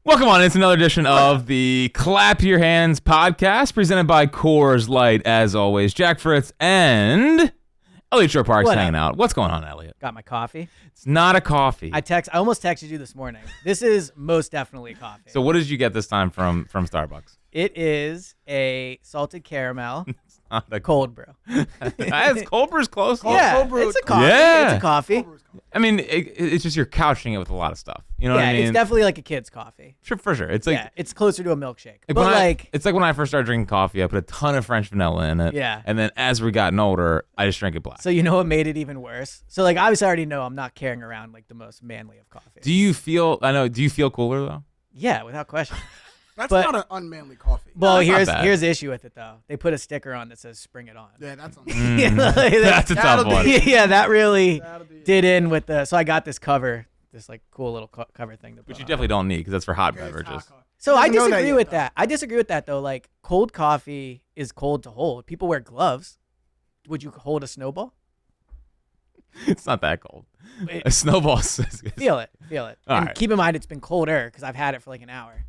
Welcome on. It's another edition of the Clap Your Hands podcast presented by Coors Light. As always, Jack Fritz and Eliot Shorr-Parks hanging out. What's going on, Eliot? Got my coffee. It's not a coffee. I almost texted you this morning. This is most definitely coffee. So what did you get this time from Starbucks? It is a salted caramel Not a cold brew. Cold brew's close. Yeah, it's a coffee. Yeah. It's a coffee. I mean, it's just you're couching it with a lot of stuff. You know what I mean? It's definitely like a kid's coffee. Sure, for sure. It's like it's closer to a milkshake. it's like when I first started drinking coffee, I put a ton of French vanilla in it. Yeah. And then as we gotten older, I just drank it black. So you know what made it even worse? So like obviously I already know I'm not carrying around like the most manly of coffee. Do you feel cooler though? Yeah, without question. That's not an unmanly coffee. Well, No, here's the issue with it though. They put a sticker on that says "Spring It On." Yeah, that's unmanly. That's a tough one. Yeah, that really did in with the. So I got this cover, this like cool little cover thing to put Which you on. definitely don't need because that's for hot beverages. So I Doesn't know that disagree yet, with though. that. I disagree with that though. Like cold coffee is cold to hold. People wear gloves. Would you hold a snowball? It's not that cold. It- A snowball is Feel it. All And right. keep in mind it's been colder because I've had it for like an hour.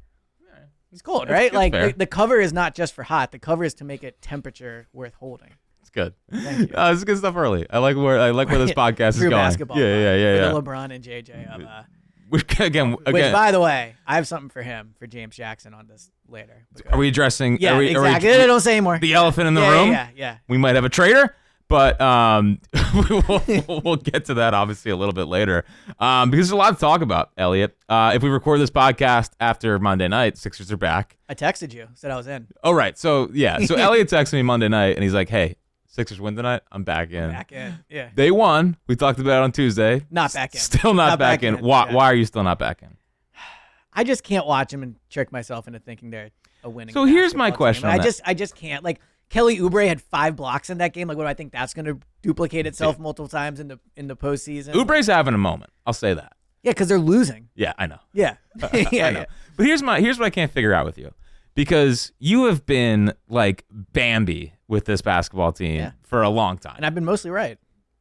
It's cold, That's- right? that's Like fair. the cover is not just for hot. The cover is to make it temperature worth holding. It's good. Thank you. This is good stuff early. I like where this podcast is Through going. basketball. Yeah. With LeBron and JJ of Which again, which, by the way, I have something for him, for James Jackson on this later. are we addressing? Yeah, are we, exactly. Are we, Don't say anymore. the elephant in the Yeah, room. Yeah. We might have a traitor, but we'll get to that obviously a little bit later because there's a lot to talk about, Eliot. If we record this podcast after Monday night, Sixers are back. I texted you, said I was in. Oh, right. So Eliot texted me Monday night, and he's like, hey, Sixers win tonight. I'm back in. Back in. Yeah. They won. We talked about it on Tuesday. Not back in. Still not back in. Why Yeah. are you still not back in? I just can't watch him and trick myself into thinking they're a winning. So here's my basketball question team. on And that. I just can't. Like Kelly Oubre had 5 blocks in that game. Like, what do I think that's going to duplicate itself multiple times in the postseason? Oubre's having a moment. I'll say that. Yeah, because they're losing. Yeah, I know. Yeah. I know. But here's what I can't figure out with you. Because you have been like Bambi with this basketball team for a long time. And I've been mostly right.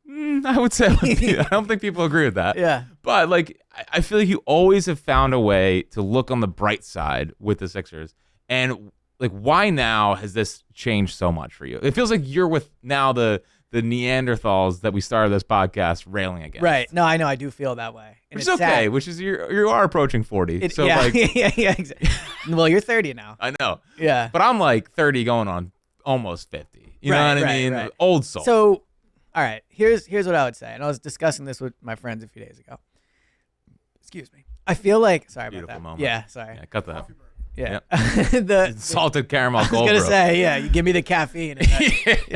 I would say I don't think people agree with that. Yeah. But like I feel like you always have found a way to look on the bright side with the Sixers. And like why now has this changed so much for you? It feels like you're with now the Neanderthals that we started this podcast railing against. Right. No, I know. I do feel that way. And Which is it's okay, sad. which is you are approaching 40. So yeah, like yeah, exactly. Well, you're 30 now. I know. Yeah. But I'm like 30 going on almost 50. You know what I mean? Right. Old soul. So, all right, here's what I would say. And I was discussing this with my friends a few days ago. Excuse me. I feel like, sorry Beautiful about that. moment. Yeah, sorry. Yeah, cut that. Yeah. Yep. Salted caramel I was cold going to brew. say, yeah, you give me the caffeine. And that-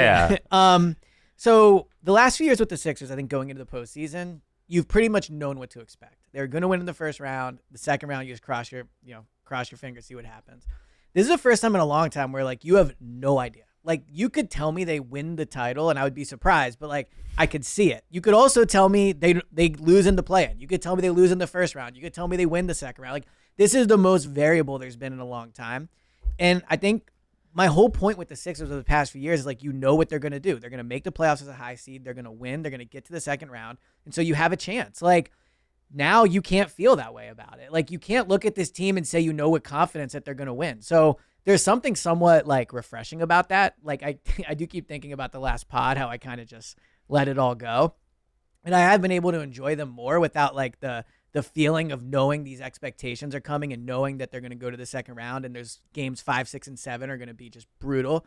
Yeah. So the last few years with the Sixers, I think going into the postseason, you've pretty much known what to expect. They're going to win in the first round. The second round, you just cross your fingers, see what happens. This is the first time in a long time where like you have no idea. Like you could tell me they win the title and I would be surprised, but like I could see it. You could also tell me they lose in the play-in. You could tell me they lose in the first round. You could tell me they win the second round. Like this is the most variable there's been in a long time. And I think my whole point with the Sixers over the past few years is like, you know what they're going to do. They're going to make the playoffs as a high seed. They're going to win. They're going to get to the second round. And so you have a chance. Like now you can't feel that way about it. Like you can't look at this team and say, you know, with confidence that they're going to win. So there's something somewhat like refreshing about that. Like I do keep thinking about the last pod, how I kind of just let it all go. And I have been able to enjoy them more without like the feeling of knowing these expectations are coming and knowing that they're going to go to the second round and there's games 5, 6, and 7 are going to be just brutal.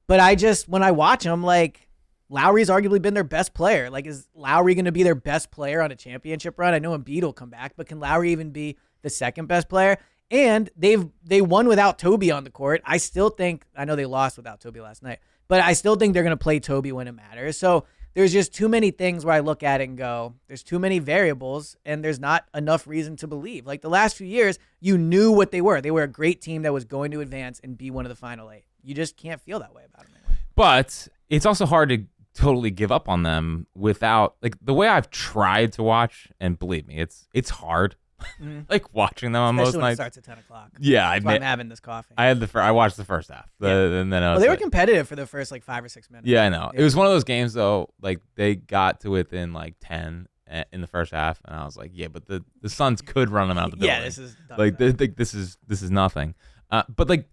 But when I watch them, like Lowry's arguably been their best player. Like, is Lowry going to be their best player on a championship run? I know Embiid will come back, but can Lowry even be the second best player? And they won without Toby on the court. I still think, I know they lost without Toby last night, but I still think they're going to play Toby when it matters. So there's just too many things where I look at it and go, there's too many variables and there's not enough reason to believe. Like the last few years, you knew what they were. They were a great team that was going to advance and be one of the final 8. You just can't feel that way about them anymore. But it's also hard to totally give up on them without like the way I've tried to watch, and believe me, it's hard. Like watching them on Especially most when it nights. starts at 10 o'clock. Yeah, That's why I'm having this coffee. I watched the first half, and then I was Well, they were like- competitive for the first like 5 or 6 minutes. Yeah, I know. Yeah. It was one of those games though. Like they got to within like 10, in the first half, and I was like, yeah, but the Suns could run them out of the building. Yeah, this is like this is nothing. But like,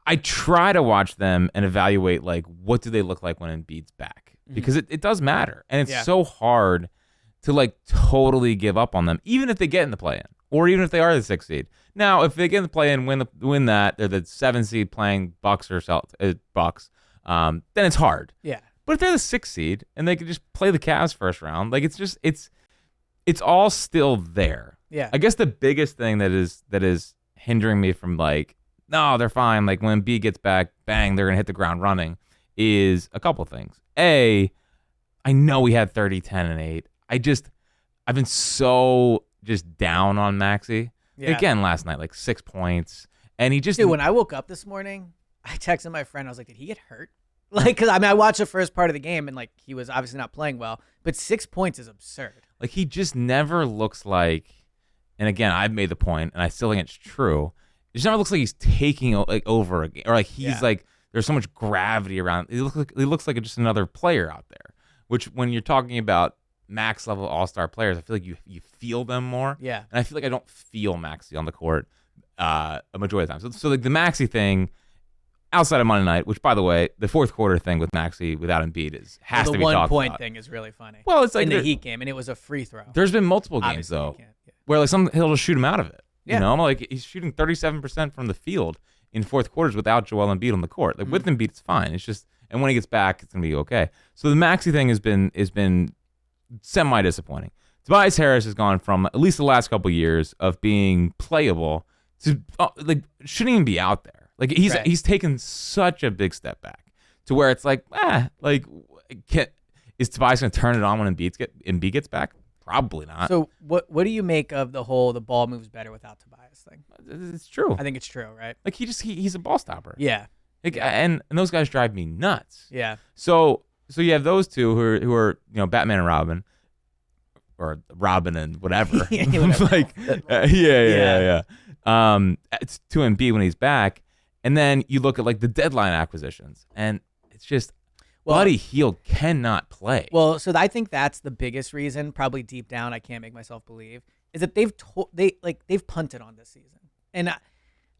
I try to watch them and evaluate like what do they look like when Embiid's back, because it does matter, and it's so hard to like totally give up on them, even if they get in the play-in, or even if they are the 6th seed. Now, if they get in the play-in, win that, they're the 7th seed playing Bucks or Bucks. Then it's hard. Yeah. But if they're the 6th seed and they could just play the Cavs first round, like it's all still there. Yeah. I guess the biggest thing that is hindering me from like, no, they're fine. Like when B gets back, bang, they're gonna hit the ground running, is a couple things. A, I know we had 30, 10, and 8. I've been so just down on Maxey. Yeah. Again last night, like 6 points, and he just Dude, when I woke up this morning, I texted my friend. I was like, did he get hurt? Like, because I watched the first part of the game, and like he was obviously not playing well, but 6 points is absurd. Like he just never looks like, and again, I've made the point, and I still think it's true. It just never looks like he's taking like over a game, or like he's like there's so much gravity around. He looks like just another player out there. Which when you're talking about max level all-star players, I feel like you feel them more. Yeah. And I feel like I don't feel Maxey on the court a majority of the time. So like the Maxey thing outside of Monday night, which by the way, the fourth quarter thing with Maxey without Embiid has to be talked about. The 1 point thing is really funny. Well, it's like in the Heat game, and it was a free throw. There's been multiple games Obviously, though where like he'll just shoot him out of it. Yeah. You know, like he's shooting 37% from the field in fourth quarters without Joel Embiid on the court. Like with Embiid, it's fine. It's just, and when he gets back, it's gonna be okay. So the Maxey thing has been semi disappointing. Tobias Harris has gone from at least the last couple years of being playable to like shouldn't even be out there. Like he's taken such a big step back to where it's like is Tobias gonna turn it on when Embiid gets back? Probably not. So what do you make of the ball moves better without Tobias thing? It's true. I think it's true, right? Like he's a ball stopper. Yeah. Like, and those guys drive me nuts. Yeah. So you have those two who are Batman and Robin, or Robin and whatever. Like yeah. It's to Embiid when he's back, and then you look at like the deadline acquisitions, and it's just Buddy Hield cannot play. Well, so I think that's the biggest reason, probably deep down, I can't make myself believe, is that they've punted on this season, and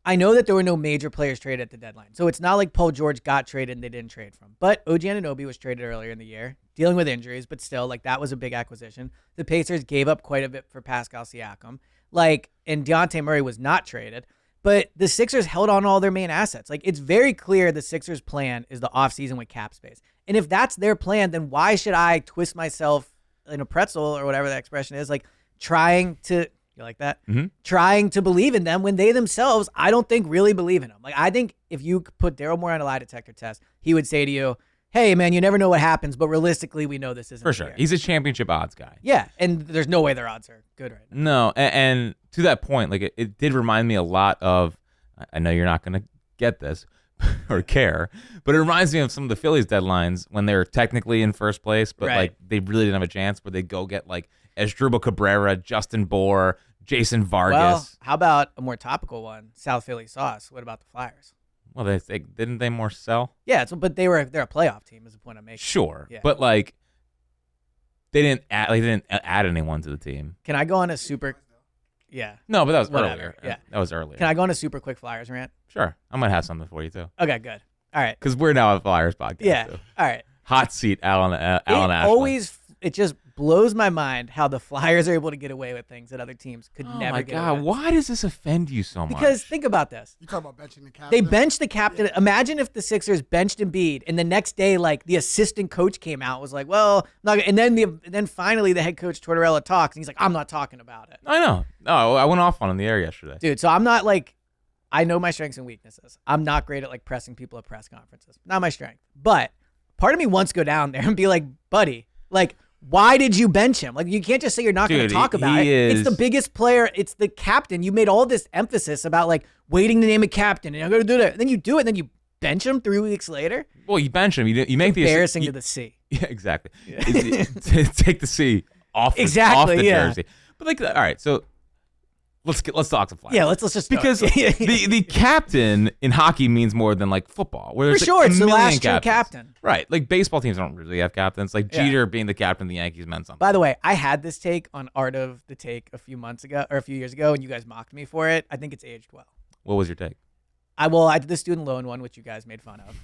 I know that there were no major players traded at the deadline, so it's not like Paul George got traded and they didn't trade from. But OG Anunoby was traded earlier in the year, dealing with injuries, but still, like that was a big acquisition. The Pacers gave up quite a bit for Pascal Siakam, and Dejounte Murray was not traded. But the Sixers held on to all their main assets. Like, it's very clear the Sixers' plan is the offseason with cap space. And if that's their plan, then why should I twist myself in a pretzel or whatever that expression is, like trying to, you like that? Mm-hmm. Trying to believe in them when they themselves, I don't think, really believe in them. Like, I think if you put Daryl Morey on a lie detector test, he would say to you, hey, man, you never know what happens, but realistically, we know this isn't for sure. fair. He's a championship odds guy. Yeah, and there's no way their odds are good right now. No, and to that point, like it did remind me a lot of, I know you're not going to get this or care, but it reminds me of some of the Phillies deadlines when they were technically in first place, but like they really didn't have a chance, where they go get like Asdrubal Cabrera, Justin Bohr, Jason Vargas. Well, how about a more topical one? South Philly sauce. What about the Flyers? Well, didn't they more sell? Yeah, but they're a playoff team, is the point I'm making. Sure, yeah. But like they didn't add anyone to the team. Can I go on a super? Yeah. No, but that was Whatever. earlier. Yeah, that was earlier. Can I go on a super quick Flyers rant? Sure, I might have something for you too. Okay, good. All right. Because we're now a Flyers podcast. Yeah. Too. All right. Hot seat, Alan Ashland. It just blows my mind how the Flyers are able to get away with things that other teams could never my get God, away with. why does this offend you so much? Because think about this. You talking about benching the captain? They benched the captain. Yeah. Imagine if the Sixers benched Embiid, and the next day, like the assistant coach came out, was like, "Well, I'm not." And then finally, the head coach Tortorella talks, and he's like, "I'm not talking about it." I know. No, I went off on him in the air yesterday, dude. So I'm not like, I know my strengths and weaknesses. I'm not great at like pressing people at press conferences. Not my strength. But part of me wants to go down there and be like, buddy, like, why did you bench him? Like, you can't just say you're not going to talk about it. It's the biggest player. It's the captain. You made all this emphasis about like waiting to name a captain, and I'm going to do that. And then you do it, and then you bench him 3 weeks later. Well, you bench him. You make the embarrassing to the C. Yeah, exactly. Take the C off the exactly, jersey. But like, all right, so let's talk some Flyers. Yeah, let's just because the captain in hockey means more than like football. Where for sure, it's the last true captain. Right, like baseball teams don't really have captains. Like Jeter being the captain of the Yankees meant something. By the way, I had this take on Art of the Take a few years ago, and you guys mocked me for it. I think it's aged well. What was your take? I did the student loan one, which you guys made fun of.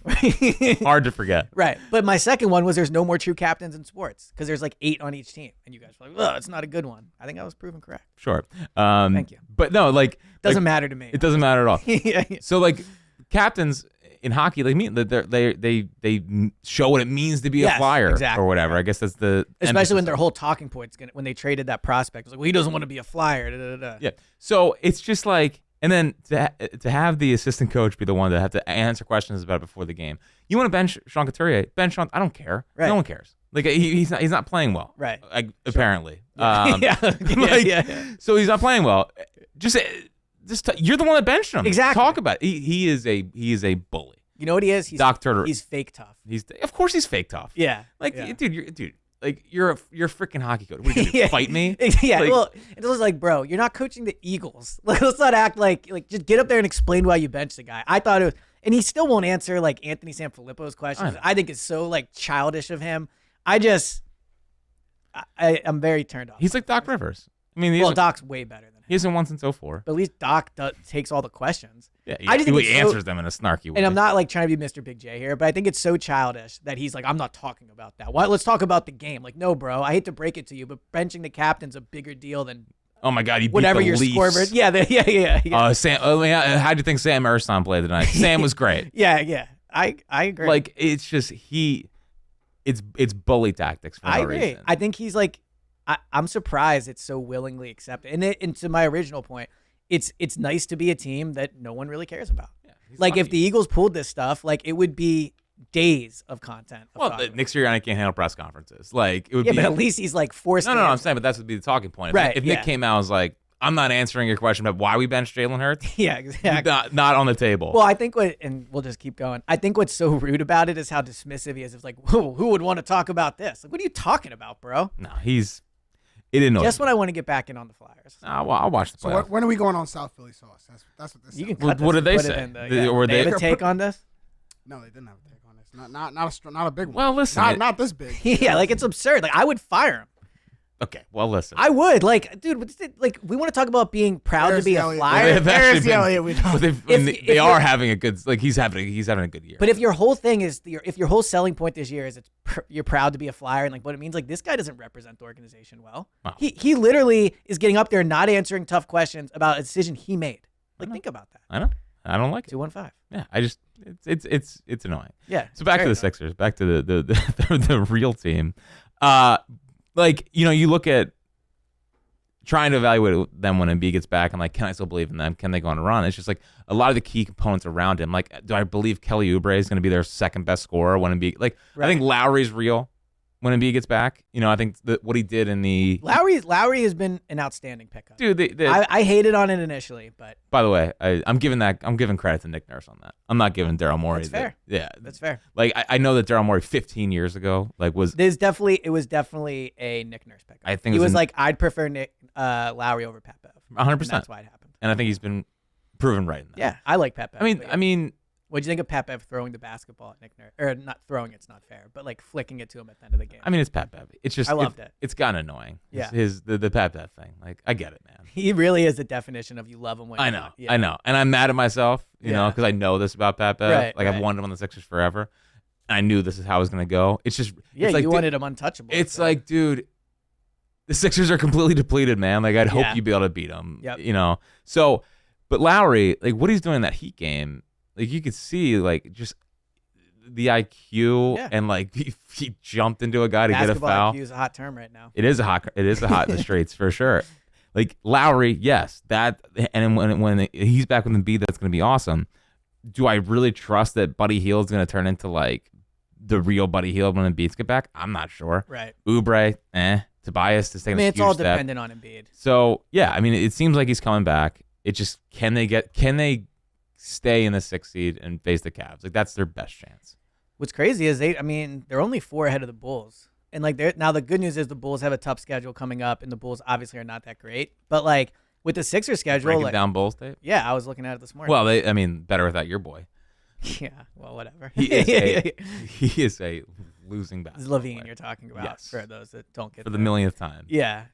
Hard to forget. Right. But my second one was there's no more true captains in sports because there's like 8 on each team. And you guys were like, oh, it's not a good one. I think I was proven correct. Sure. Thank you. But no, like. Doesn't matter to me. It doesn't matter at all. yeah. So like captains in hockey, they mean that they show what it means to be a Flyer or whatever. I guess that's the. Especially when their whole talking point's when they traded that prospect. It was like, well, he doesn't want to be a Flyer. Da, da, da. Yeah. So it's just like. And then to have the assistant coach be the one to have to answer questions about it before the game. You want to bench Sean Couturier? Bench Sean. I don't care. Right. No one cares. Like he's not playing well. Right. Apparently. Yeah. So he's not playing well. Just you're the one that benched him. Exactly. Talk about it. He is a bully. You know what he is? He's Doc Turner. He's fake tough. Of course he's fake tough. Yeah. Dude. Like you're a freaking hockey coach. What are you gonna do, fight me? Yeah. Like, well, it was like, bro, you're not coaching the Eagles. Like, let's not act like just get up there and explain why you benched the guy. I thought it was, and he still won't answer like Anthony Sanfilippo's questions. I think it's so like childish of him. I'm very turned off. He's like Doc Rivers. I mean, Doc's way better than him. He hasn't won since 04. But at least Doc takes all the questions. Yeah, he answers them in a snarky way. And I'm not like trying to be Mr. Big J here, but I think it's so childish that he's like, I'm not talking about that. Why? Let's talk about the game. Like, no, bro. I hate to break it to you, but benching the captain's a bigger deal than. Oh my God, he beat whatever the your Leafs. scoreboard. Yeah. Sam. How'd you think Sam Erston played tonight? Sam was great. Yeah. I agree. Like it's just it's bully tactics for no reason. I think he's like. I'm surprised it's so willingly accepted. And to my original point, it's nice to be a team that no one really cares about. Yeah, like lucky. If the Eagles pulled this stuff, like it would be days of content. Nick Sirianni can't handle press conferences. Like it would be. But at least he's like forced. No, I'm saying, but that would be the talking point. Right. If Nick came out and was like, I'm not answering your question about why we benched Jalen Hurts. Yeah, exactly. Not on the table. Well, I think and we'll just keep going. I think what's so rude about it is how dismissive he is. It's like, who would want to talk about this? Like, what are you talking about, bro? No, It annoys Just me. when I want to get back in on the Flyers. Well, I'll watch the playoffs. So when are we going on South Philly sauce? That's what this. You can what did they say? They have a take on this? No, they didn't have a take on this. Not a big one. Well, listen, not this big. Yeah, like it's absurd. Like I would fire him. Okay, well, listen. I would. Like, dude, like we want to talk about being proud to be a Flyer. There's Eliot. They are having a good. Like he's having a good year. But if your whole thing is if your whole selling point this year is you're proud to be a Flyer and like what it means, like this guy doesn't represent the organization well. Wow. He literally is getting up there and not answering tough questions about a decision he made. Like think about that. I know. I don't like it. 215. Yeah, I just it's annoying. Yeah. So back to the Sixers. Back to the real team. Like, you look at trying to evaluate them when Embiid gets back. I'm like, can I still believe in them? Can they go on a run? It's just like a lot of the key components around him. Like, do I believe Kelly Oubre is going to be their second best scorer when Embiid? Like, right. I think Lowry's real when Embiid gets back. I think what he did in the Lowry has been an outstanding pickup. Dude, I hated on it initially, but by the way, I'm giving credit to Nick Nurse on that. I'm not giving Daryl Morey. That's fair. Yeah, that's fair. Like I know that Daryl Morey 15 years ago it was definitely a Nick Nurse pickup. I think he was like I'd prefer Lowry over Pat Bev. 100%. That's why it happened. And I think he's been proven right in that. Yeah, I like Pat Bev. I mean. What'd you think of Pat Bev throwing the basketball at Nick Nurse? Or not throwing it's not fair, but like flicking it to him at the end of the game. I mean, it's Pat Bev. It's just I loved it. It's gotten annoying. Yeah, the Pat Bev thing. Like I get it, man. He really is the definition of you love him when I know, I know, and I'm mad at myself, you know, because I know this about Pat Bev. Right, like I've wanted him on the Sixers forever. And I knew this is how it was gonna go. It's just you like, wanted him untouchable. It's like, dude, the Sixers are completely depleted, man. Like I'd hope you'd be able to beat them. Yep. So, but Lowry, like what he's doing in that Heat game. Like you could see, like just the IQ and like he jumped into a guy to get a foul. IQ is a hot term right now. It is a hot in the streets for sure. Like Lowry, yes, that and when he's back with Embiid, that's going to be awesome. Do I really trust that Buddy Hield is going to turn into like the real Buddy Hield when Embiid get back? I'm not sure. Right. Oubre, Tobias is taking a huge step. It's all dependent on Embiid. So yeah, I mean, it seems like he's coming back. It just can they stay in the 6th seed and face the Cavs? Like that's their best chance. What's crazy is they're only 4 ahead of the Bulls. And like now the good news is the Bulls have a tough schedule coming up and the Bulls obviously are not that great. But like with the Sixers schedule, Breaking like, down Bulls tape. yeah, I was looking at it this morning. Well, better without your boy. Yeah, well, whatever. He is a losing This basketball is Levine player. you're talking about, Yes. for those that don't get For the there. millionth time. Yeah.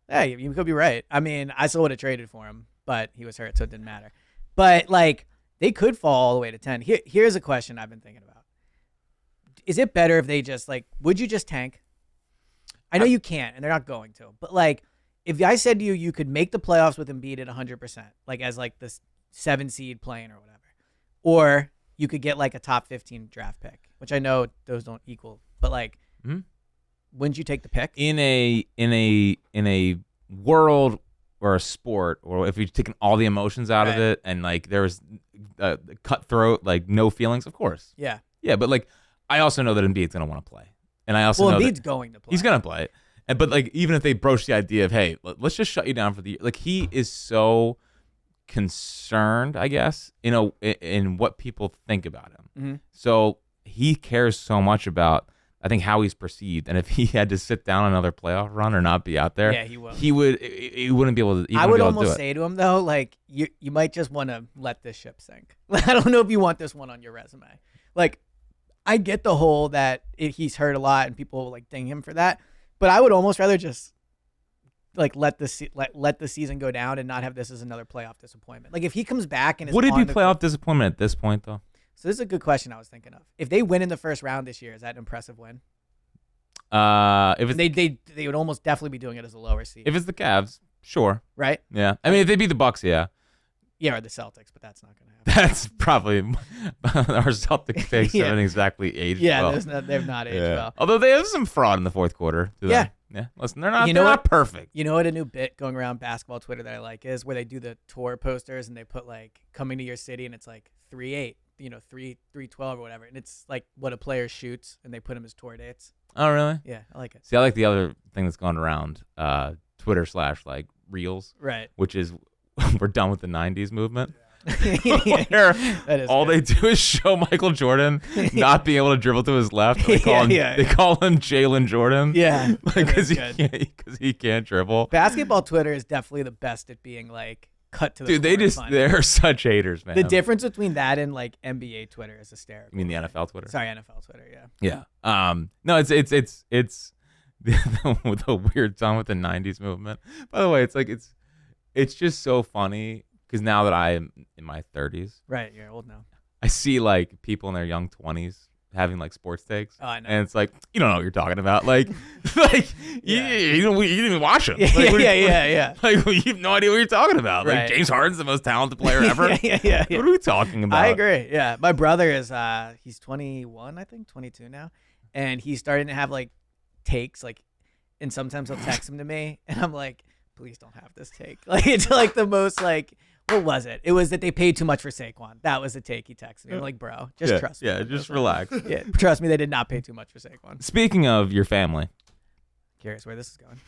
Hey, you could be right. I mean, I still would have traded for him, but he was hurt, so it didn't matter. But, like, they could fall all the way to 10. Here's a question I've been thinking about. Is it better if they just, like, would you just tank? I know you can't, and they're not going to. But, like, if I said to you, you could make the playoffs with Embiid at 100%, like, as, like, the 7 seed playing or whatever. Or you could get, like, a top 15 draft pick, which I know those don't equal. But, like, wouldn't you take the pick? In a world or a sport, or if you're taking all the emotions out of it, and like there was cutthroat, like no feelings, of course. Yeah. Yeah, but like I also know that Embiid's gonna want to play, and I also know Embiid's that going to play. he's gonna play. And but like even if they broach the idea of hey, let's just shut you down for the year, like he is so concerned, I guess, in what people think about him. Mm-hmm. So he cares so much about, I think, how he's perceived, and if he had to sit down another playoff run or not be out there, yeah, he will. He wouldn't be able to. I would almost say to him though, like you might just want to let this ship sink. I don't know if you want this one on your resume. Like, I get the whole that he's hurt a lot and people like ding him for that, but I would almost rather just like let the season go down and not have this as another playoff disappointment. Like if he comes back and is would it on be playoff disappointment at this point though? So this is a good question I was thinking of. If they win in the first round this year, is that an impressive win? If it's, They would almost definitely be doing it as a lower seed. if it's the Cavs, sure. Right? Yeah. I mean, if they beat the Bucks, yeah. Yeah, or the Celtics, but that's not going to happen. That's probably our Celtics takes haven't exactly aged Yeah, well. they've not aged well. Although they have some fraud in the fourth quarter. Yeah. Yeah. Listen, they're not. You know they're what? not perfect. You know what a new bit going around basketball Twitter that I like is where they do the tour posters and they put like coming to your city and it's like 3-8, 3-12 or whatever, and it's like what a player shoots and they put them as tour dates. Oh, really? Yeah, I like it. See, I like the other thing that's gone around Twitter / like Reels, Right. which is we're done with the '90s movement. Yeah, Where that is all good. they do is show Michael Jordan not being able to dribble to his left. They call him Jalen Jordan. Yeah, because good. he can't dribble. Basketball Twitter is definitely the best at being like cut to the Dude, core and funny. they're such haters, man. The difference between that and like NBA Twitter is hysterical. You mean the NFL Twitter? Sorry, NFL Twitter. Yeah. Yeah. No, it's the weird song with the '90s movement. By the way, it's just so funny because now that I am in my 30s, Right, you're old now. I see like people in their young 20s having like sports takes. Oh, I know. And it's like, you don't know what you're talking about. Like, you didn't even watch him. Yeah, Like, yeah. Like, you have no idea what you're talking about. Right. Like, James Harden's the most talented player ever. Yeah. What are we talking about? I agree. Yeah, my brother is he's 21, I think 22 now, and he's starting to have like takes like, and sometimes he'll text them to me, and I'm like, please don't have this take. Like it's like the most like. What was it? It was that they paid too much for Saquon. That was the take he texted me. I'm like, bro, just trust me. Yeah, just relax. Yeah, trust me. They did not pay too much for Saquon. Speaking of your family, Curious where this is going.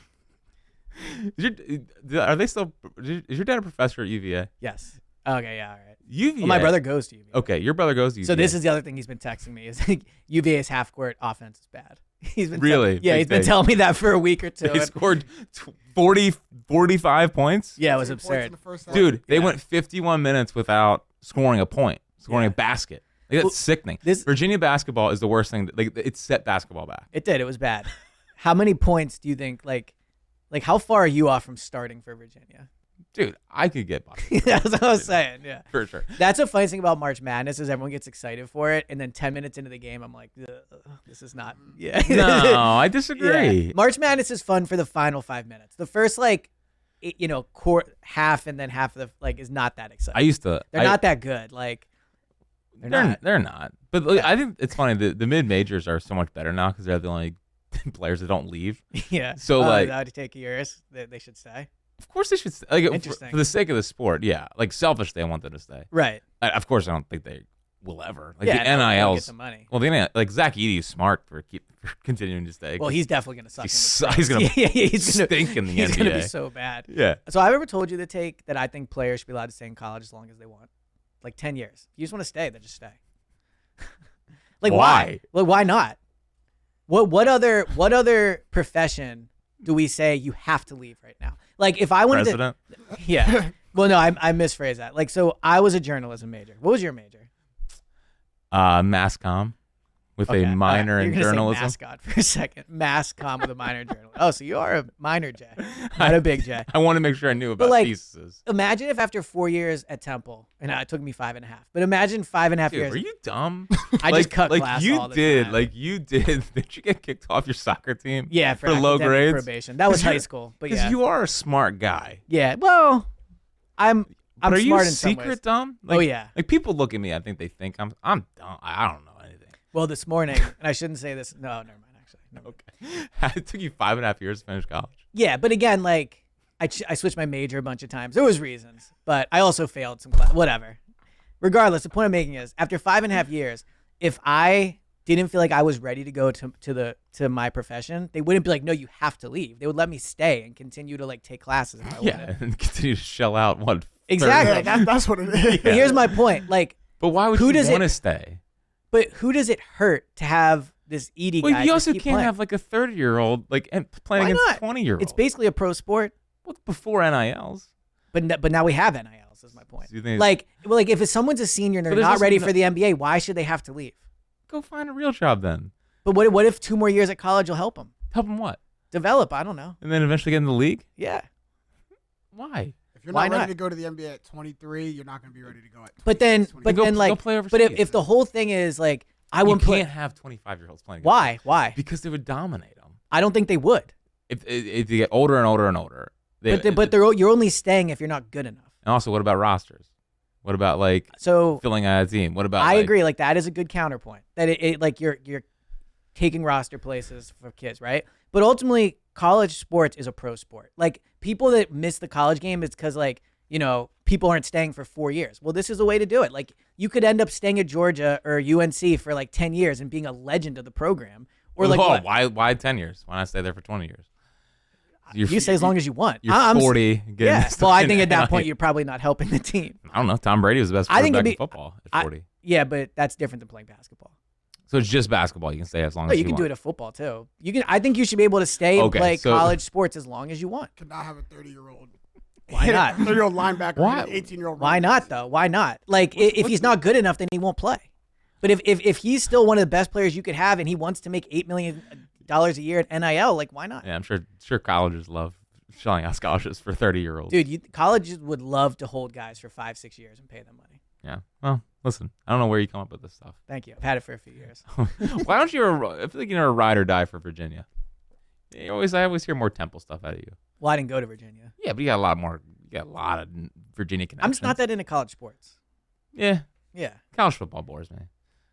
Is your dad a professor at UVA? Yes. Okay. Yeah. All right. UVA. Well, my brother goes to UVA. Okay, your brother goes to UVA. So this is the other thing he's been texting me is like UVA's half court offense is bad. He's been Really? yeah, Big he's been take. telling me that for a week or two. They scored 45 points. Yeah, it was 10 points in absurd. the first half. Dude, they Yeah. went 51 minutes without scoring a point, scoring a basket. Like, that's Well, sickening. this- Virginia basketball is the worst thing. Like, it set basketball back. It did. It was bad. How many points do you think? Like how far are you off from starting for Virginia? Dude, I could get by. That's what I was saying. Yeah. For sure. That's a funny thing about March Madness is everyone gets excited for it, and then 10 minutes into the game, I'm like, this is not. Yeah. No, I disagree. Yeah. March Madness is fun for the final 5 minutes. The first half and then half of the is not that exciting. I used to. They're not that good. Like they're not. They're not. But like, I think it's funny. The mid majors are so much better now because they're the only players that don't leave. Yeah. So like, that would take yours. They should stay. of course they should. Like, Interesting. for the sake of the sport, yeah. Like selfishly, I want them to stay. Right. Of course, I don't think they will ever. Like Yeah. the no, they'll NILs. get the money. Well, the NIL, like Zach Edey is smart for continuing to stay. Well, he's definitely gonna suck. He's gonna he's gonna stink in the He's NBA. gonna be so bad. Yeah. So I've ever told you the take that I think players should be allowed to stay in college as long as they want, like 10 years. If you just want to stay, then just stay. Like Why? Like why not? What other profession do we say you have to leave right now? Like if I wanted President? to, yeah. Well, no, I misphrased that. Like, so I was a journalism major. What was your major? Mass comm with Okay, a minor all right. in You're gonna journalism. say mascot for a second. Mass comm with a minor in journalism. Oh, so you are a minor J, not a big J. I want to make sure I knew about like, theses. Imagine if after 4 years at Temple, and it took me 5.5, but imagine 5.5 Dude, years. were you dumb? I just cut class you all the did. time. Like you did. Did you get kicked off your soccer team? Yeah, for low academic grades. probation. That was 'Cause high you're- school, but Because yeah, you are a smart guy. yeah. Well, I'm But are you smart in some ways. secret dumb? Like, Oh yeah. Like people look at me, I think they think I'm dumb. I don't know anything. Well, this morning, and I shouldn't say this. No, never mind. Actually, never mind. Okay. It took you 5.5 years to finish college. Yeah, but again, like I switched my major a bunch of times. There was reasons, but I also failed some class. Whatever. Regardless, the point I'm making is after 5.5 years, if I didn't feel like I was ready to go to my profession, they wouldn't be like, no, you have to leave. They would let me stay and continue to like take classes if I Yeah, wanted. and continue to shell out what. Exactly. Yeah, that's what it is. But here's my point. Like, But why would Who you does it- want to stay? but who does it hurt to have this Edie guy? Well, you just also keep can't playing? have like a 30-year-old like playing Why against not? 20-year-olds. It's basically a pro sport, before NILs. but now we have NILs. Is my point. So you think- Like if someone's a senior and But they're there's not also ready no- for the NBA, why should they have to leave? Go find a real job then. But what if 2 more years at college will help them Help them what? develop? I don't know. And then eventually get in the league? Yeah. Why? If you're Why not ready not? to go to the NBA at 23, you're not going to be ready to go at 20. But then, 20. but Go- then, go like, play but overseas. if the whole thing is like, I You wouldn't play. can't have 25-year-olds playing. against Why? Why? them. Because they would dominate them. I don't think they would. If they get older and older and older. You're only staying if you're not good enough. And also, what about rosters? What about like So filling out a team? What about? I like, agree. Like that is a good counterpoint. That it like you're taking roster places for kids, right? But ultimately, college sports is a pro sport. Like people that miss the college game, it's because like people aren't staying for 4 years. Well, this is a way to do it. Like you could end up staying at Georgia or UNC for like 10 years and being a legend of the program. Or like what? why 10 years? Why not stay there for 20 years? You say as long as you want. You're I'm 40. getting Yeah. stuck Well, I in think at that NIL. point you're probably not helping the team. I don't know. Tom Brady was the best I think quarterback it'd in be- football at 40. Yeah, but that's different than playing basketball. So it's just basketball. You can stay as long No, as you can want. do it at football too. You can. I think you should be able to stay and Okay, play so- college sports as long as you want. Could not have a 30-year-old. Why not? 30-year-old linebacker. Why? And an 18-year-old. Why not though? Why not? Like if he's not good enough, then he won't play. But if he's still one of the best players you could have, and he wants to make $8 million a year at NIL, like why not? Yeah, I'm sure colleges love shelling out scholarships for 30-year-olds. Dude, colleges would love to hold guys for 5-6 years and pay them money. Yeah. Well, listen, I don't know where you come up with this stuff. Thank you. I've had it for a few years. Why don't you? I feel like you're a ride or die for Virginia. I always hear more Temple stuff out of you. Well, I didn't go to Virginia. Yeah, but you got a lot more. You got a lot of Virginia I'm connections. just not that into college sports. Yeah, Yeah. college football bores me.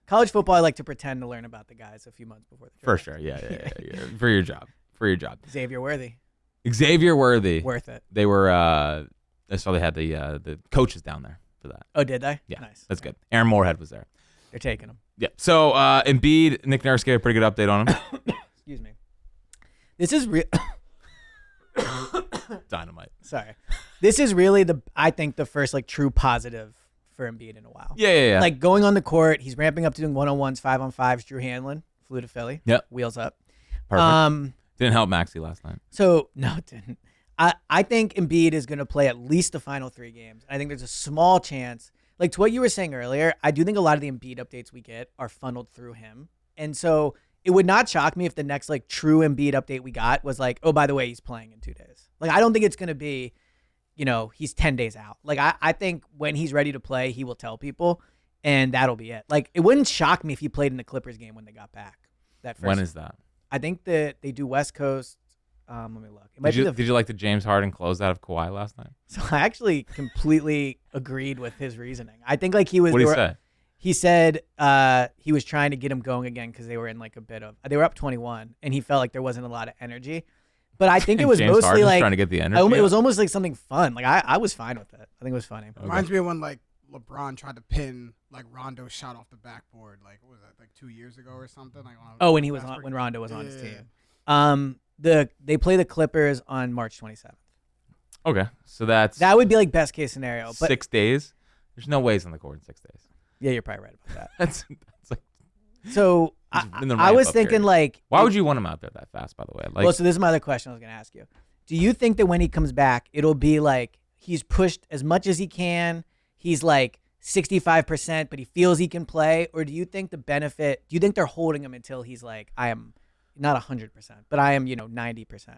College football, I like to pretend to learn about the guys a few months before the For draft. sure. Yeah. For your job. Xavier Worthy. Xavier Worthy. Worth it. They were. I saw they had the coaches down there for that. Oh, did they? Yeah, Nice. that's good. Aaron Moorhead was there. They're taking him. Yeah. So Embiid, Nick Nurse gave a pretty good update on him. Excuse me. This is real. Dynamite. Sorry. This is really I think the first like true positive for Embiid in a while. Yeah. Like going on the court, he's ramping up to doing 1-on-1s, 5-on-5s. Drew Hanlon flew to Philly. Yep. Wheels up. Perfect. Didn't help Maxey last night. So no, it didn't. I think Embiid is going to play at least the final 3 games. I think there's a small chance, like to what you were saying earlier, I do think a lot of the Embiid updates we get are funneled through him. And so it would not shock me if the next like true Embiid update we got was like, oh, by the way, he's playing in 2 days. Like, I don't think it's going to be, he's 10 days out. Like, I think when he's ready to play, he will tell people, and that'll be it. Like, it wouldn't shock me if he played in the Clippers game when they got back. That first. When is that? I think that they do West Coast. Let me look. It might Did be you like the James Harden close out of Kawhi last night? So I actually completely agreed with his reasoning. I think like he was. What did he say? He said he was trying to get him going again because they were in like a bit of. They were up 21, and he felt like there wasn't a lot of energy. But I think it was James mostly Harden's like trying to get the energy. it was up? almost like something fun. Like I was fine with it. I think it was funny. Reminds me of when like LeBron tried to pin like Rondo shot off the backboard. Like what was that? Like 2 years ago or something. Like When he was on, when Rondo was on his team. They play the Clippers on March 27th. Okay, so that would be like best case scenario. But 6 days. There's no ways on the court in 6 days. yeah, you're probably right about that. That's like So in the I was ramp-up thinking period. like, Why would you want him out there that fast? By the way, like, well, so this is my other question I was going to ask you. Do you think that when he comes back, it'll be like he's pushed as much as he can? He's like 65%, but he feels he can play? Or do you think the benefit, do you think they're holding him until he's like, I am not 100%, but I am, 90%?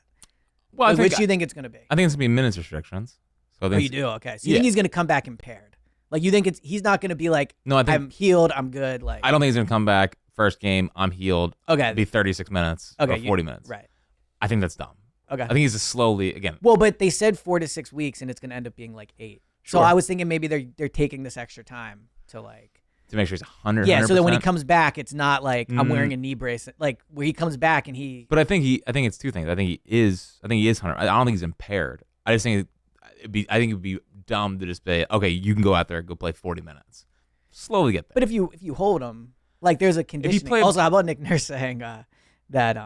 well, Like, which do you think it's going to be? I think it's gonna be minutes restrictions. So I Oh, think you do? Okay. So you think he's going to come back impaired? Like, you think he's not going to be like, No, I think I'm healed, I'm good? Like, I don't think he's gonna come back first game. I'm healed. Okay. It'll be 36 minutes Okay, or 40 minutes. Right. I think that's dumb. Okay. I think he's just slowly again. Well, but they said 4 to 6 weeks, and it's going to end up being like 8. So Sure. I was thinking maybe they're taking this extra time to like, To make sure he's 100. yeah, so that when he 100%. comes back, it's not like I'm wearing a knee brace. Like where he comes back and he. But I think it's two things. I think he is 100. I don't think he's impaired. I just think I think it'd be dumb to just say, okay, you can go out there and go play 40 minutes. Slowly get there. But if you hold him, like there's a conditioning. play- Also, how about Nick Nurse saying that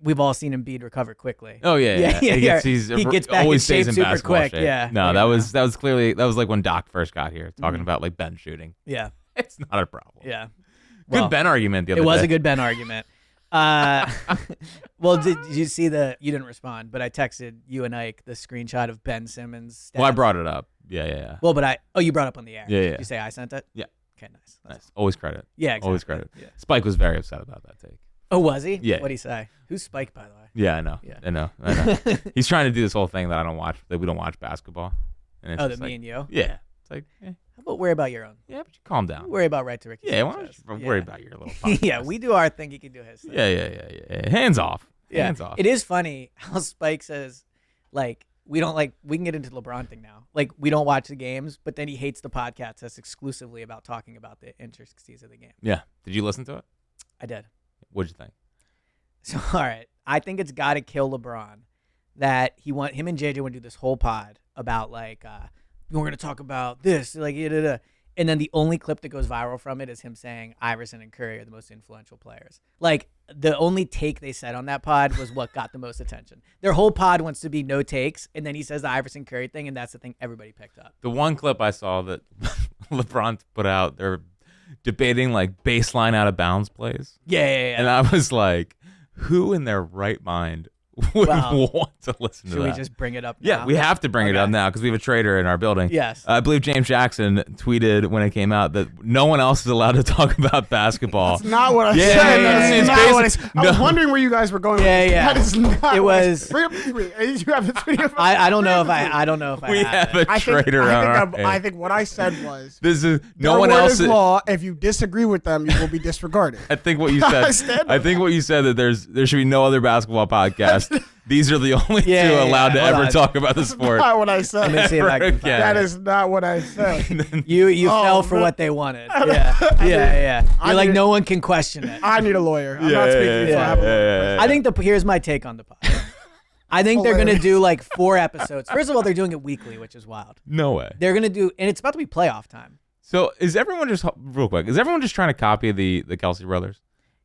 we've all seen Embiid recover quickly. Oh yeah. Yeah. He He gets back always in stays shape in super basketball quick, shape. yeah. No, Yeah. that was clearly like when Doc first got here talking about like Ben shooting. Yeah. It's not a problem. Yeah. Good Well, Ben argument the other It day. was a good Ben argument. Well, did you see you didn't respond, but I texted you and Ike the screenshot of Ben Simmons' stats. Well, I brought it up. Yeah. Well, but you brought it up on the air. Yeah. Did you say I sent it? Yeah. Okay, nice. Nice. Always credit. Yeah, exactly. Always credit. Yeah. Spike was very upset about that take. Oh, was he? Yeah. What'd he say? Who's Spike, by the way? Yeah, I know. Yeah. I know. He's trying to do this whole thing that I don't watch, that we don't watch basketball. And it's Oh, just me like, and you? yeah. It's like, How about worry about your own? yeah, but you calm down. Worry about right to Ricky Yeah, why don't Sanchez. you worry about your little podcast? Yeah, we do our thing. He can do his thing. Yeah. Hands off. Yeah. Hands off. It is funny how Spike says, like, we can get into the LeBron thing now. Like, we don't watch the games, but then he hates the podcast that's exclusively about talking about the intricacies of the game. Yeah. Did you listen to it? I did. What'd you think? So, all right. I think it's got to kill LeBron that him and JJ want to do this whole pod about, like, we're going to talk about this. Like, and then the only clip that goes viral from it is him saying Iverson and Curry are the most influential players. Like, the only take they said on that pod was what got the most attention. Their whole pod wants to be no takes, and then he says the Iverson Curry thing, and that's the thing everybody picked up. The one clip I saw that LeBron put out, they're debating like baseline out of bounds plays. Yeah. And I was like, who in their right mind would Well, want to listen to Should that? we just bring it up now? Yeah, we have to bring it Okay. up now because we have a trader in our building. Yes. I believe James Jackson tweeted when it came out that no one else is allowed to talk about basketball. That's not what I Yeah, said. yeah, That's it's not what I basic- said. I was no. wondering where you guys were going. Yeah, with this. yeah. That is not. It what I was- said. Bring up the tweet. You have the tweet. I don't know if I don't know if I We have have it. a trader on our I think what I said was This is no their one word else. is law. If you disagree with them, you will be disregarded. I think what you I said. stand I with think what you said that there should be no other basketball podcast. These are the only Yeah, two yeah, allowed to hold ever on. talk about the sport. Not what I said. Let me see if I can find Yeah. That it. is not what I said. You Oh, fell for man. what they wanted. Yeah. I You're like, need- no one can question it. I need a lawyer. I'm not speaking. So I have a lawyer. I think here's my take on the pod. I think they're gonna do like 4 episodes. First of all, they're doing it weekly, which is wild. No way. They're gonna do, and it's about to be playoff time. So is everyone just real quick? Is everyone just trying to copy the Kelsey brothers?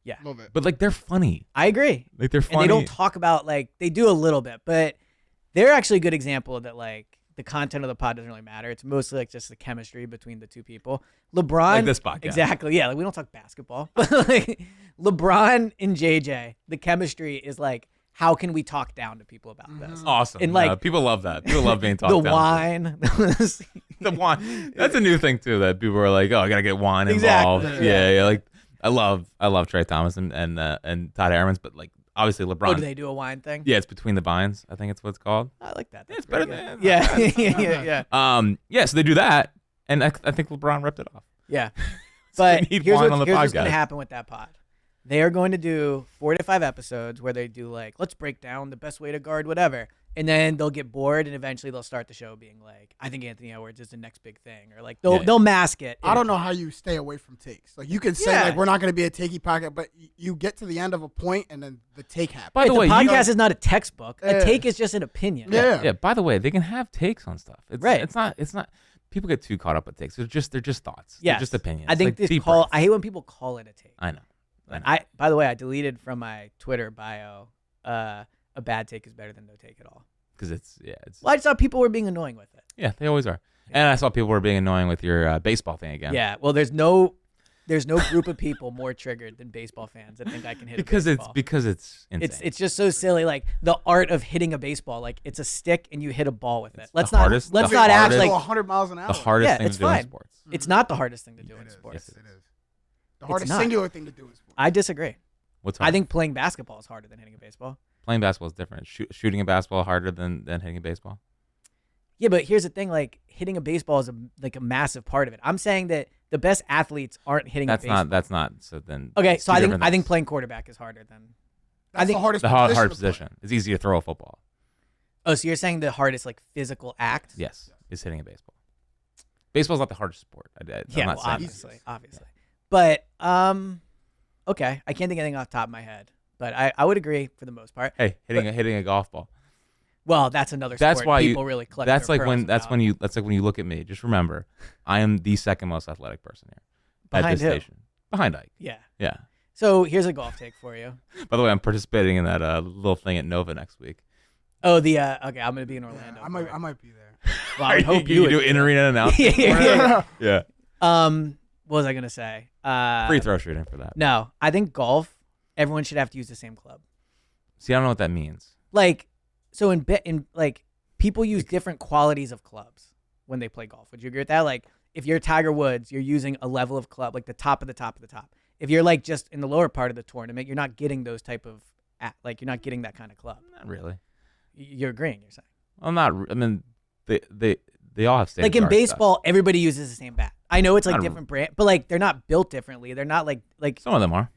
Yeah, A little bit. But like they're funny. I agree. Like they're And funny. they don't talk about like they do a little bit, but they're actually a good example that like the content of the pod doesn't really matter. It's mostly like just the chemistry between the two people. LeBron, Like this podcast. exactly. Yeah, like we don't talk basketball, but like LeBron and JJ, the chemistry is like, how can we talk down to people about this? Awesome. And, like, people love that. People love being talked The down. wine, The wine. That's a new thing too. That people are like, oh, I gotta get wine Exactly. involved. Yeah. Like I love Trey Thomas and Todd Hermans, but like obviously LeBron. Oh, do they do a wine thing? Yeah, it's between the vines. I think it's what it's called. I like that. Yeah, it's That's better pretty than good. Yeah. Yeah, so they do that, and I think LeBron ripped it off. Yeah. So But we need here's wine on the what's going podcast. to happen with that pod. They are going to do 4 to 5 episodes where they do like, let's break down the best way to guard whatever. And then they'll get bored and eventually they'll start the show being like, I think Anthony Edwards is the next big thing. Or like they'll mask it. I don't know how you stay away from takes. Like you can say Yeah. like we're not going to be a takey pocket, but you get to the end of a point and then the take happens. By the way, the you podcast is not a textbook. A Yeah. take is just an opinion. Yeah. Yeah. By the way, they can have takes on stuff. It's, Right. It's not. People get too caught up with takes. They're just thoughts. Yes. They're just opinions. I think Like, this deep call. breath. I hate when people call it a take. I know. By the way, I deleted from my Twitter bio. A bad take is better than no take at all. Because it's Well, I just thought people were being annoying with it. yeah, they always are. And I saw people were being annoying with your baseball thing again. Yeah. Well, there's no. there's no group of people more triggered than baseball fans that think I can hit because a baseball. it's insane. It's just so silly. Like the art of hitting a baseball, like it's a stick and you hit a ball with it. It's Let's the not hardest- let's the not act hardest- like 100 miles an hour. the hardest Yeah, thing it's to do in fine. sports. it's not the hardest thing to do in It is. sports. Yes, It is. The It's hardest not. singular thing to do in sports. I disagree. What's I hard? think playing basketball is harder than hitting a baseball. Playing basketball is different. Shooting a basketball harder than hitting a baseball. Yeah, but here's the thing: like hitting a baseball is a massive part of it. I'm saying that the best athletes aren't hitting a baseball. That's not. So then. Okay, it's so two I think different I think things. playing quarterback is harder than. That's think the hardest the hard position. position. It's easy to throw a football. Oh, so you're saying the hardest like physical act? Yes, is hitting a baseball. Baseball's not the hardest sport. I'm Yeah, not well, saying obviously. But okay, I can't think of anything off the top of my head, but I would agree for the most part. Hey, hitting a golf ball. Well, that's another That's sport why people really collect. That's their like when pearls about. you look at me. Just remember, I am the second most athletic person here at Behind this who? station. Behind Ike. Yeah. Yeah. So here's a golf take for you. By the way, I'm participating in that little thing at Nova next week. Oh, okay, I'm gonna be in Orlando. I might be there. Well, I would hope you would do be in there. arena announcement. Yeah. Yeah. What was I gonna say? Free throw shooting for that. No, I think golf. Everyone should have to use the same club. See, I don't know what that means. Like, so in like people use different qualities of clubs when they play golf. Would you agree with that? Like, if you're Tiger Woods, you're using a level of club, like the top of the top of the top. If you're like just in the lower part of the tournament, you're not getting those type of like you're not getting that kind of club. Not really. You're agreeing. You're saying. I'm not. I mean, they all have state. Like in baseball, everybody uses the same bat. I know it's like Not different brand, but like they're not built differently. They're not like Some of them are.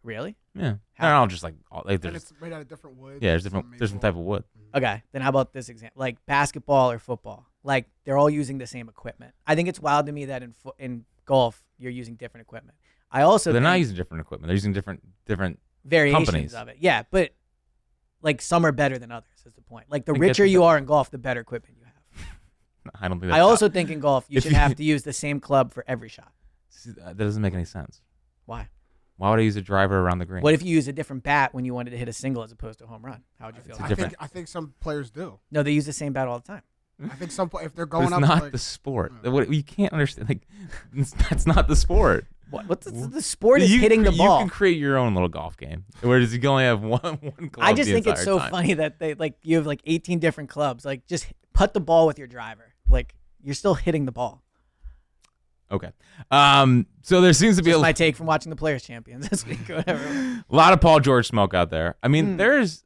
really. Yeah. How? They're all just like And there's it's made out of different wood. yeah. There's different type of wood. Okay, then how about this example? Like basketball or football, like they're all using the same equipment. I think it's wild to me that in golf you're using different equipment. I also So they're not think using different equipment. They're using different. variations companies. of it. Yeah, but like some are better than others. Is the point? Like the I get richer that. you are in golf, the better equipment you have. I don't think. I also think in golf you if should you- have to use the same club for every shot. that doesn't make any sense. Why? Why would I use a driver around the green? What if you use a different bat when you wanted to hit a single as opposed to a home run? How would you feel? It's about different. that? I think some players do. No, they use the same bat all the time. I think some if they're But going it's up. not like, the sport. No. What you can't understand. Like that's not the sport. What's the sport is You hitting the cre- ball. You can create your own little golf game. Whereas you can only have one club. I just the think it's entire so time. funny that they like you have like 18 different clubs. Like just put the ball with your driver. Like you're still hitting the ball. Okay. So there seems to be Just a my take from watching the Players Champions this week or whatever. lot of Paul George smoke out there. I mean, there's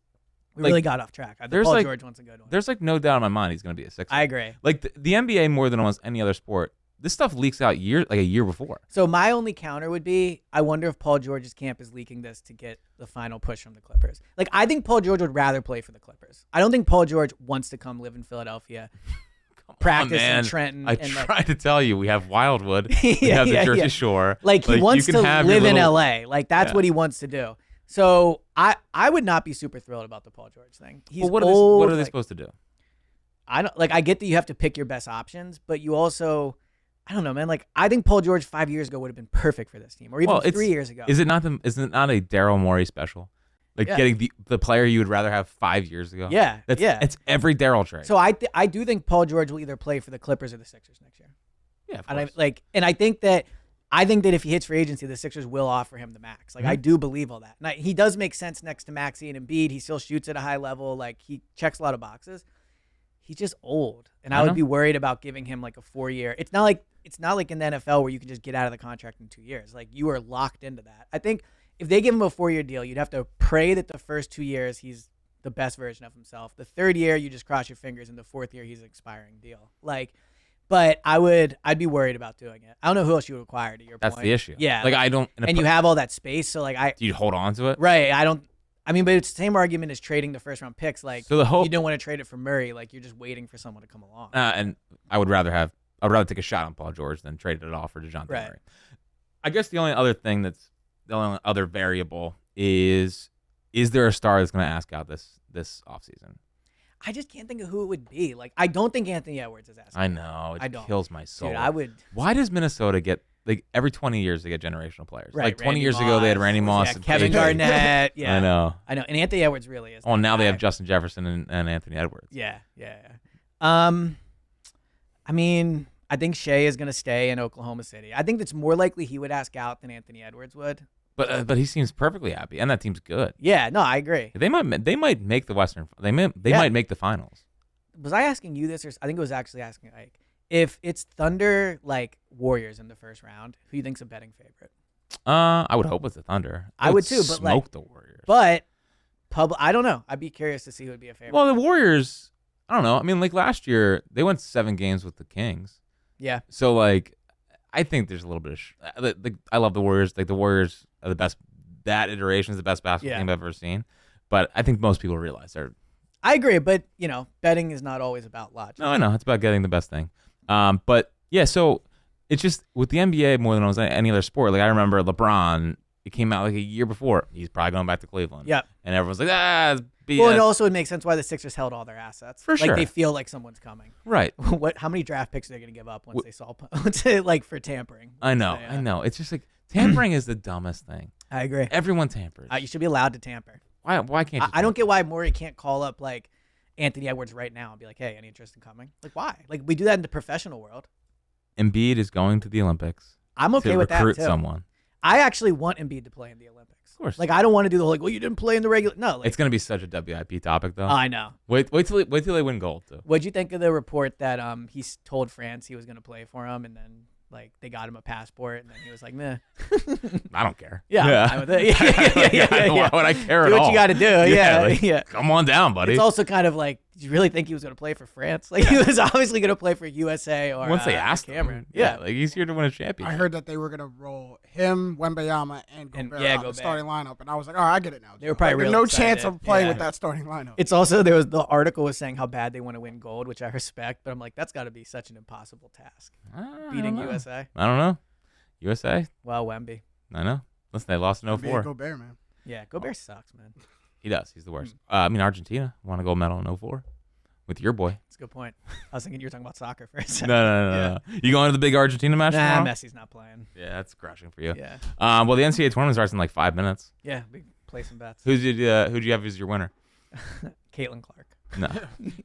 We Like, really got off track. I think there's Paul like- George wants a good one. there's like no doubt in my mind he's going to be a Sixer. I agree. Like the NBA more than almost any other sport. This stuff leaks out a year before. So my only counter would be, I wonder if Paul George's camp is leaking this to get the final push from the Clippers. Like, I think Paul George would rather play for the Clippers. I don't think Paul George wants to come live in Philadelphia, practice man. in Trenton. I and tried to tell you, we have Wildwood, we Yeah, have the yeah, Jersey yeah. Shore. Like he you wants can to have your live in little- LA. Like that's Yeah. what he wants to do. So I would not be super thrilled about the Paul George thing. He's Well, old. what are they like, supposed to do? I don't like. I get that you have to pick your best options, but you also, I don't know, man. Like I think Paul George 5 years ago would have been perfect for this team, or even Well, it's- 3 years ago. Is it not a Daryl Morey special? Like Yeah. getting the player you would rather have 5 years ago? Yeah, yeah. It's every Daryl trade. So I do think Paul George will either play for the Clippers or the Sixers next year. yeah, of And course. I think that if he hits free agency, the Sixers will offer him the max. Like I do believe all that. And he does make sense next to Maxey and Embiid. He still shoots at a high level. Like he checks a lot of boxes. He's just old, and I I would know. be worried about giving him like a 4-year. It's not like in the NFL where you can just get out of the contract in 2 years. Like you are locked into that. I think if they give him a 4-year deal, you'd have to pray that the first 2 years he's the best version of himself. The third year you just cross your fingers, and the fourth year he's an expiring deal. Like, but I'd be worried about doing it. I don't know who else you would acquire. To your That's point, the issue. Yeah, Like I don't. and you have all that space, so like do you hold on to it? right. I mean, but it's the same argument as trading the first round picks. Like, So the hope- you don't want to trade it for Murray. Like, you're just waiting for someone to come along. And I'd rather take a shot on Paul George than trade it off for DeJounte Right. Murray. I guess the only other variable is there a star that's going to ask out this offseason? I just can't think of who it would be. Like, I don't think Anthony Edwards is asking. I know. I It don't. kills my soul. Dude, I would. Why does Minnesota get, like, every 20 years they get generational players? Right, Like 20 Randy years ago they had Moss. Randy Moss. Yeah, and Kevin AJ. Garnett. Yeah, I know. And Anthony Edwards really is. Oh, that now they guy. have Justin Jefferson and Anthony Edwards. Yeah. I mean, I think Shea is going to stay in Oklahoma City. I think it's more likely he would ask out than Anthony Edwards would. But he seems perfectly happy, and that team's good. Yeah, no, I agree. They might make the Western. They might make the finals. Was I asking you this, or I think it was actually asking Ike? If it's Thunder like Warriors in the first round, who you think's a betting favorite? I would hope it's the Thunder. I would too, but smoke the Warriors. But I don't know. I'd be curious to see who would be a favorite. Well, the Warriors, I don't know. I mean, like last year, they went 7 games with the Kings. Yeah. So like, I think there's a little bit of. I love the Warriors. Like the Warriors are the best. That iteration is the best basketball team I've ever seen. But I think most people realize they're. I agree, but betting is not always about logic. No, I know it's about getting the best thing. But yeah, so it's just with the NBA more than almost any other sport. Like I remember LeBron. It came out like a year before. He's probably going back to Cleveland. Yep. And everyone's like, it's BS. Well, it also would make sense why the Sixers held all their assets. For sure. Like they feel like someone's coming. Right. How many draft picks are they going to give up once they saw like for tampering? I know. It's just like tampering is the dumbest thing. I agree. Everyone tampers. You should be allowed to tamper. Why can't you? I don't get why Morey can't call up like Anthony Edwards right now and be like, hey, any interest in coming? Like why? Like we do that in the professional world. Embiid is going to the Olympics. I'm okay with that too. Recruit someone. I actually want Embiid to play in the Olympics. Of course. Like I don't want to do the whole well, you didn't play in the regular. No, like, it's going to be such a WIP topic though. I know. Wait till they win gold too. What'd you think of the report that he told France he was going to play for him, and then like they got him a passport, and then he was like, meh. I don't care. Yeah. I'm fine with it. Yeah. Why would I care do at all? what you got to do. Yeah. Come on down, buddy. It's also kind of like, did you really think he was going to play for France? Like he was obviously going to play for USA or once they asked Cameron. Him. Yeah, like he's here to win a championship. I heard that they were gonna roll him, Wembayama, and Gobert out the starting lineup, and I was like, all right, I get it now. They were probably there's really no excited. chance of playing with that starting lineup. It's also the article was saying how bad they want to win gold, which I respect, but I'm like, that's got to be such an impossible task. Beating USA. I don't know. USA. Well, Wemby. I know. Listen, they lost in 04. Gobert, man. Yeah, Gobert sucks, man. He does. He's the worst. I mean, Argentina won a gold medal in 04 with your boy. That's a good point. I was thinking you were talking about soccer for a second. No. You going to the big Argentina match tomorrow? Messi's not playing. Yeah, that's crushing for you. Yeah. Well, the NCAA tournament starts in like 5 minutes. Yeah, we play some bets. Who'd you have as your winner? Caitlin Clark. No,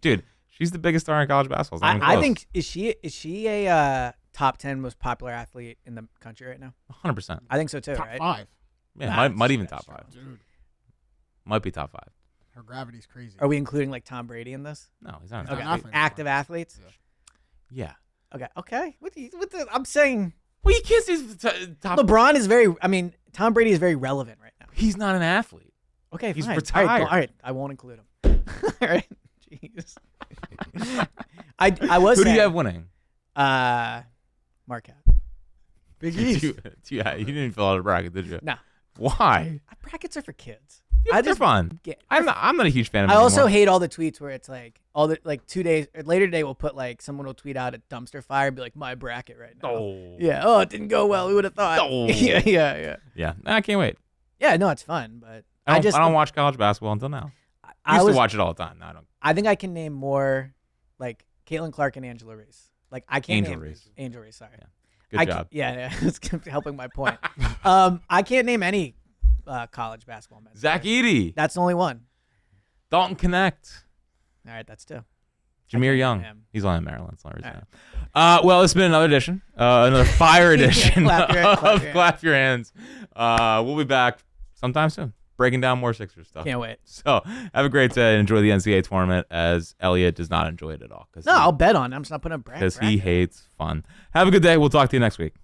dude, she's the biggest star in college basketball. I think is she a top 10 most popular athlete in the country right now? 100%. I think so too. Top right? 5. Yeah, might even top 5. Dude, might be top 5. her gravity's crazy. Are we including like Tom Brady in this? No, he's not. He's an not athlete. an athlete. Active athletes. Yeah. Okay. I'm saying. Well, you can't say top. LeBron is very. I mean, Tom Brady is very relevant right now. He's not an athlete. Okay, He's fine. retired. All right, I won't include him. All right, jeez. I was. Who do saying, you have winning? Marquette. Big East. You didn't fill out a bracket, did you? No. Why? Brackets are for kids. They're fun. I'm not a huge fan of I them also anymore. hate all the tweets where it's like all the like 2 days or later today we'll put like someone will tweet out a dumpster fire and be like my bracket right now. Oh. Yeah. Oh, it didn't go well. Who would have thought? Oh. Yeah. Yeah. I can't wait. Yeah. No, it's fun, but I don't watch college basketball until now. I used to watch it all the time. Now I don't. I think I can name more like Caitlin Clark and Angela Reese. Like I can't Angel name Reese. Angel Reese. Sorry. Yeah. Good job. Yeah. It's helping my point. I can't name any college basketball men. Zach Edey. That's the only one. Dalton Connect. All right, that's two. Jameer Young. him. He's only in Maryland. It's the only reason. Well, it's been another edition, another fire edition Clap your of Clap Your Hands. We'll be back sometime soon, breaking down more Sixers stuff. Can't wait. So have a great day and enjoy the NCAA tournament as Eliot does not enjoy it at all. No, I'll bet on it. I'm just not putting a bracket. Because he hates fun. Have a good day. We'll talk to you next week.